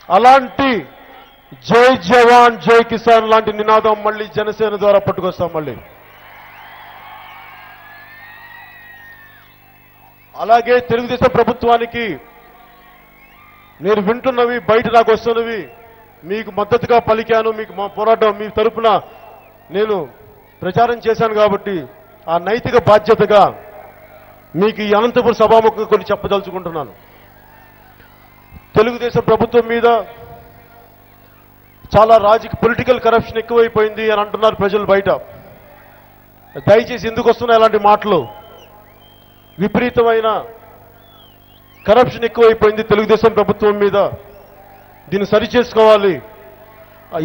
అలాంటి జై జవాన్ జై కిసాన్ లాంటి నినాదం మళ్ళీ జనసేన ద్వారా పట్టుకొస్తాం. మళ్ళీ అలాగే తెలుగుదేశం ప్రభుత్వానికి నేను వింటున్నవి, బయట నాకు వస్తున్నవి, మీకు మద్దతుగా పలికాను, మీకు మా పోరాటం మీ తరపున నేను ప్రచారం చేశాను కాబట్టి ఆ నైతిక బాధ్యతగా మీకు ఈ అనంతపురం సభాముఖంగా కొన్ని చెప్పదలుచుకుంటున్నాను. తెలుగుదేశం ప్రభుత్వం మీద చాలా పొలిటికల్ కరప్షన్ ఎక్కువైపోయింది అని అంటున్నారు ప్రజలు బయట. దయచేసి ఎందుకు వస్తున్నాయి అలాంటి మాటలు? విపరీతమైన కరప్షన్ ఎక్కువైపోయింది తెలుగుదేశం ప్రభుత్వం మీద, దీన్ని సరిచేసుకోవాలి.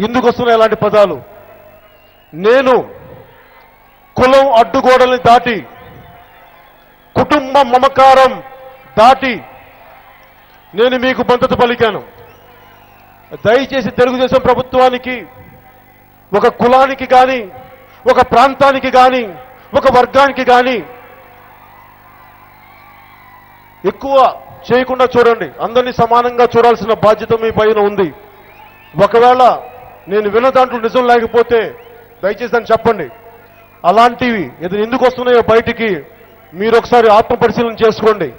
ఎందుకు వస్తున్నాయి అలాంటి పదాలు? నేను కులం అడ్డుగోడల్ని దాటి, కుటుంబ మమకారం దాటి నేను మీకు మద్దతు పలికాను. దయచేసి తెలుగుదేశం ప్రభుత్వానికి ఒక కులానికి కానీ, ఒక ప్రాంతానికి కానీ, ఒక వర్గానికి కానీ ఎక్కువ చేయకుండా చూడండి. అందరినీ సమానంగా చూడాల్సిన బాధ్యత మీ పైన ఉంది. ఒకవేళ నేను విన్న దాంట్లో నిజం లేకపోతే దయచేసి అని చెప్పండి. అలాంటివి ఇది ఎందుకు వస్తున్నాయో బయటికి మీరు ఒకసారి ఆత్మపరిశీలన చేసుకోండి.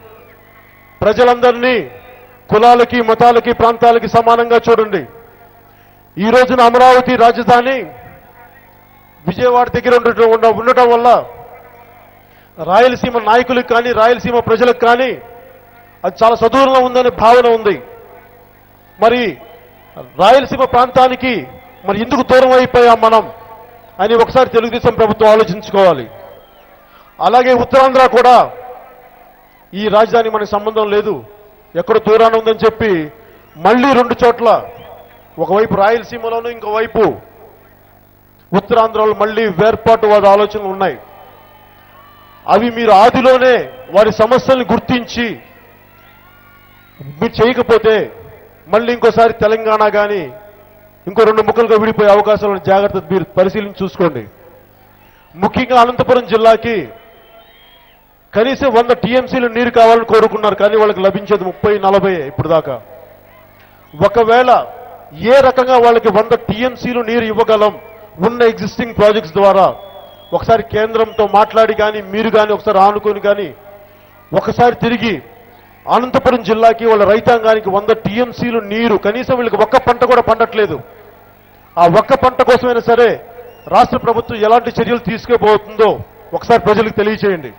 ప్రజలందరినీ కులాలకి, మతాలకి, ప్రాంతాలకి సమానంగా చూడండి. ఈ రోజున అమరావతి రాజధాని విజయవాడ దగ్గర ఉండటం వల్ల రాయలసీమ నాయకులకు కానీ, రాయలసీమ ప్రజలకు కానీ అది చాలా సదూరంలో ఉందనే భావన ఉంది. మరి రాయలసీమ ప్రాంతానికి మరి ఎందుకు దూరం అయిపోయాం మనం అని ఒకసారి తెలుగుదేశం ప్రభుత్వం ఆలోచించుకోవాలి. అలాగే ఉత్తరాంధ్ర కూడా ఈ రాజధాని మనకు సంబంధం లేదు, ఎక్కడో దూరాన ఉందని చెప్పి మళ్ళీ రెండు చోట్ల, ఒకవైపు రాయలసీమలోనూ ఇంకోవైపు ఉత్తరాంధ్రలో మళ్ళీ వేర్పాటువాద ఆలోచనలు ఉన్నాయి. అవి మీరు ఆదిలోనే వారి సమస్యల్ని గుర్తించి మీరు చేయకపోతే మళ్ళీ ఇంకోసారి తెలంగాణ కానీ ఇంకో రెండు ముక్కలుగా విడిపోయే అవకాశాలను జాగ్రత్త మీరు పరిశీలించి చూసుకోండి. ముఖ్యంగా అనంతపురం జిల్లాకి కనీసం 100 టీఎంసీలు నీరు కావాలని కోరుకున్నారు, కానీ వాళ్ళకి లభించేది 30-40 ఇప్పుడు దాకా. ఒకవేళ ఏ రకంగా వాళ్ళకి 100 టీఎంసీలు నీరు ఇవ్వగలం ఉన్న ఎగ్జిస్టింగ్ ప్రాజెక్ట్స్ ద్వారా ఒకసారి కేంద్రంతో మాట్లాడి కానీ, మీరు కానీ ఒకసారి ఆనుకొని కానీ ఒకసారి తిరిగి అనంతపురం జిల్లాకి వాళ్ళ రైతాంగానికి 100 టీఎంసీలు నీరు, కనీసం వీళ్ళకి ఒక్క పంట కూడా పండట్లేదు, ఆ ఒక్క పంట కోసమైనా సరే రాష్ట్ర ప్రభుత్వం ఎలాంటి చర్యలు తీసుకోబోతుందో ఒకసారి ప్రజలకు తెలియచేయండి.